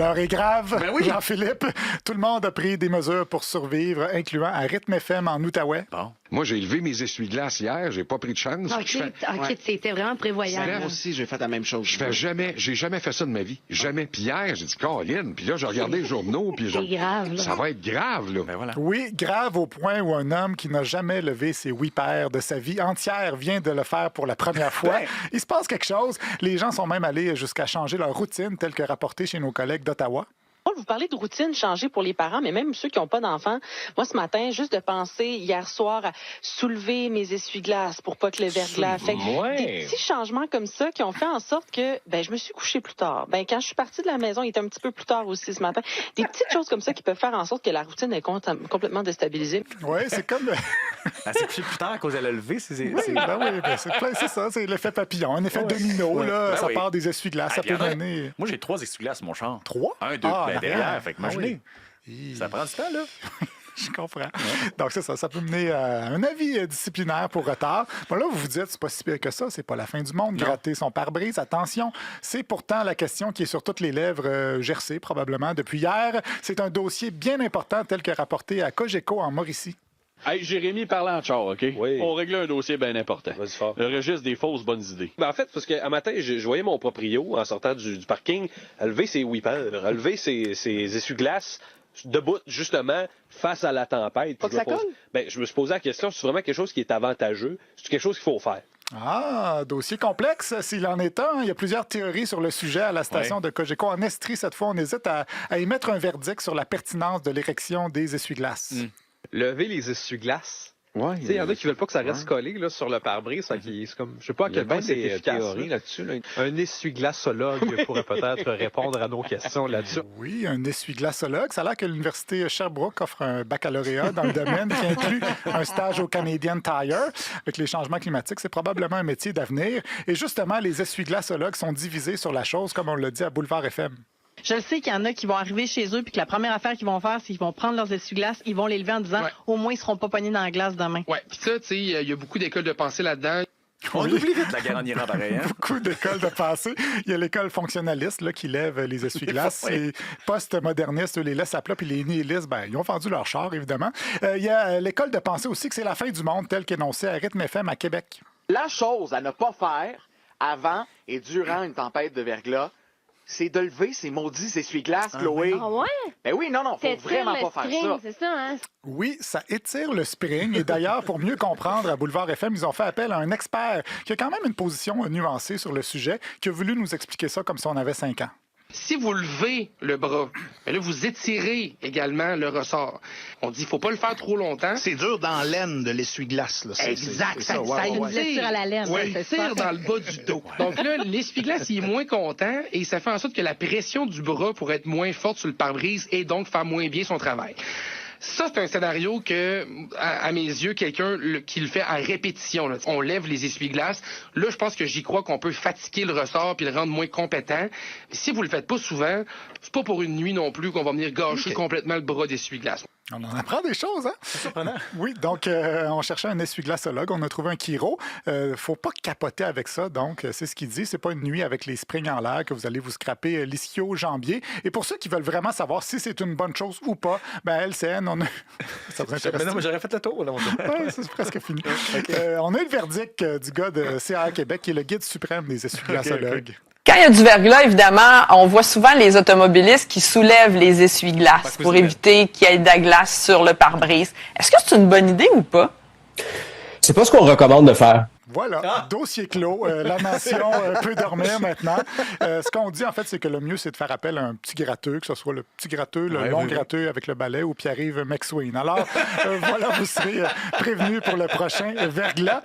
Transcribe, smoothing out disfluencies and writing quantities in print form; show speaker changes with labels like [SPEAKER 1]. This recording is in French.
[SPEAKER 1] L'heure est grave,
[SPEAKER 2] Ben oui.
[SPEAKER 1] Jean-Philippe. Tout le monde a pris des mesures pour survivre, incluant à Rythme FM en Outaouais.
[SPEAKER 2] Bon.
[SPEAKER 3] Moi, j'ai levé mes essuie-glaces hier, j'ai pas pris de chance.
[SPEAKER 4] OK, c'était vraiment prévoyant.
[SPEAKER 5] Moi
[SPEAKER 4] là.
[SPEAKER 5] aussi, j'ai fait la même chose.
[SPEAKER 3] J'ai jamais fait ça de ma vie. Jamais. Puis hier, j'ai dit, Caroline. Puis là, j'ai regardé les journaux. Puis
[SPEAKER 4] C'est grave, là.
[SPEAKER 3] ça va être grave, là.
[SPEAKER 2] Ben voilà.
[SPEAKER 1] Oui, grave au point où un homme qui n'a jamais levé ses whippers de sa vie entière vient de le faire pour la première fois. Il se passe quelque chose. Les gens sont même allés jusqu'à changer leur routine, telle que rapportée chez nos collègues d'Ottawa.
[SPEAKER 6] Paul, vous parlez de routine changée pour les parents, mais même ceux qui n'ont pas d'enfants. Moi, ce matin, juste de penser hier soir à soulever mes essuie-glaces pour pas que le verglas... Fait que des petits changements comme ça qui ont fait en sorte que je me suis couchée plus tard. Quand je suis partie de la maison, il était un petit peu plus tard aussi ce matin. Des petites choses comme ça qui peuvent faire en sorte que la routine est complètement déstabilisée.
[SPEAKER 1] Oui, c'est comme...
[SPEAKER 2] Elle s'est couchée plus tard à cause elle a levé ses...
[SPEAKER 1] Oui, c'est ça, c'est l'effet papillon, un effet domino, là,
[SPEAKER 2] Ben
[SPEAKER 1] ça
[SPEAKER 2] oui.
[SPEAKER 1] part des essuie-glaces, ça
[SPEAKER 2] Puis
[SPEAKER 1] peut
[SPEAKER 2] il y en a-
[SPEAKER 1] donner...
[SPEAKER 2] Moi, j'ai 3 essuie-glaces sur mon char.
[SPEAKER 1] 3?
[SPEAKER 2] 1, 2, derrière. Fait que imaginez.
[SPEAKER 1] oui.
[SPEAKER 2] Ça prend du temps, là.
[SPEAKER 1] Je comprends. Donc, c'est ça. Ça peut mener à un avis disciplinaire pour retard. Bon, là, vous vous dites, c'est pas si pire que ça. C'est pas la fin du monde.
[SPEAKER 2] Non.
[SPEAKER 1] Gratter son pare-brise. Attention, c'est pourtant la question qui est sur toutes les lèvres gercées, probablement, depuis hier. C'est un dossier bien important, tel que rapporté à Cogeco en Mauricie.
[SPEAKER 7] Hey, Jérémy, parlant de char, OK?
[SPEAKER 8] Oui.
[SPEAKER 7] On réglait un dossier bien important.
[SPEAKER 8] Vas-y fort.
[SPEAKER 7] Le registre des fausses bonnes idées.
[SPEAKER 8] En fait, parce qu'un matin, je voyais mon proprio, en sortant du parking, lever ses whippers, lever ses essuie-glaces, debout, justement, face à la tempête.
[SPEAKER 6] Pas
[SPEAKER 8] Puis
[SPEAKER 6] que ça colle?
[SPEAKER 8] je me suis posé la question, c'est vraiment quelque chose qui est avantageux? C'est quelque chose qu'il faut faire?
[SPEAKER 1] Ah, dossier complexe, s'il en est un. Il y a plusieurs théories sur le sujet à la station de Cogeco. En Estrie, cette fois, on hésite à émettre un verdict sur la pertinence de l'érection des essuie-glaces.
[SPEAKER 9] Lever les essuie-glaces.
[SPEAKER 8] Ouais.
[SPEAKER 9] Il y en a qui veulent pas que ça reste collé là, sur le pare-brise. C'est comme, je sais pas à quel point c'est efficace.
[SPEAKER 5] théories là-dessus. Là.
[SPEAKER 9] Un essuie-glaçologue pourrait peut-être répondre à nos questions là-dessus.
[SPEAKER 1] Oui, un essuie-glaçologue. Ça a l'air que l'Université Sherbrooke offre un baccalauréat dans le domaine qui inclut un stage au Canadian Tire. Avec les changements climatiques, c'est probablement un métier d'avenir. Et justement, les essuie-glaçologues sont divisés sur la chose, comme on l'a dit à Boulevard FM.
[SPEAKER 10] Je le sais qu'il y en a qui vont arriver chez eux puis que la première affaire qu'ils vont faire, c'est qu'ils vont prendre leurs essuie-glaces, ils vont les lever en disant au moins ils seront pas pognés dans la glace demain.
[SPEAKER 11] Ouais, puis ça, tu sais, il y a beaucoup d'écoles de pensée là-dedans.
[SPEAKER 2] On oublie vite la guerre en Iran, pareil. Hein?
[SPEAKER 1] Beaucoup d'écoles de pensée. Il y a l'école fonctionnaliste là, qui lève les essuie-glaces. Et post-modernistes, eux, les laissent à plat. Puis les nihilistes, ils ont vendu leur char, évidemment. Il y a l'école de pensée aussi que c'est la fin du monde, telle qu'énoncée à Rythme FM à Québec.
[SPEAKER 5] La chose à ne pas faire avant et durant une tempête de verglas, c'est de lever ces maudits essuie-glaces, Chloé.
[SPEAKER 4] Ah ouais?
[SPEAKER 5] Ben oui, non, faut vraiment pas faire ça.
[SPEAKER 4] C'est ça, hein?
[SPEAKER 1] Oui, ça étire le spring. Et d'ailleurs, pour mieux comprendre, à Boulevard FM, ils ont fait appel à un expert qui a quand même une position nuancée sur le sujet, qui a voulu nous expliquer ça comme si on avait 5 ans.
[SPEAKER 11] Si vous levez le bras, là, vous étirez également le ressort. On dit, faut pas le faire trop longtemps.
[SPEAKER 5] C'est dur dans l'aine de l'essuie-glace. Là.
[SPEAKER 11] Exact, ça
[SPEAKER 4] Une blessure à la laine.
[SPEAKER 11] Ouais,
[SPEAKER 4] c'est
[SPEAKER 11] tire
[SPEAKER 4] ça.
[SPEAKER 11] dans le bas du dos. Donc là, l'essuie-glace, il est moins content et ça fait en sorte que la pression du bras pourrait être moins forte sur le pare-brise et donc faire moins bien son travail. Ça, c'est un scénario que, à mes yeux, quelqu'un qui le fait à répétition. Là. On lève les essuie-glaces. Là, je pense que j'y crois qu'on peut fatiguer le ressort puis le rendre moins compétent. Si vous le faites pas souvent, c'est pas pour une nuit non plus qu'on va venir gâcher complètement le bras d'essuie-glace.
[SPEAKER 1] On en apprend des choses, hein?
[SPEAKER 2] C'est surprenant.
[SPEAKER 1] Oui, donc on cherchait un essuie-glaçologue, on a trouvé un chiro. Faut pas capoter avec ça, donc c'est ce qu'il dit. C'est pas une nuit avec les springs en l'air que vous allez vous scraper l'ischio-jambier. Et pour ceux qui veulent vraiment savoir si c'est une bonne chose ou pas, LCN, on a... Ça vous intéresse?
[SPEAKER 2] Mais non, mais j'aurais fait le tour. Là,
[SPEAKER 1] Ouais, c'est presque fini. On a eu le verdict du gars de CAA Québec, qui est le guide suprême des essuie-glaçologues.
[SPEAKER 12] Quand il y a du verglas, évidemment, on voit souvent les automobilistes qui soulèvent les essuie-glaces pour éviter qu'il y ait de la glace sur le pare-brise. Est-ce que c'est une bonne idée ou pas?
[SPEAKER 13] C'est pas ce qu'on recommande de faire.
[SPEAKER 1] Voilà, dossier clos. La nation peut dormir maintenant. Ce qu'on dit, en fait, c'est que le mieux, c'est de faire appel à un petit gratteux, que ce soit le petit gratteux, le long gratteux avec le balai ou Pierre-Yves McSween. Alors, voilà, vous serez prévenus pour le prochain verglas.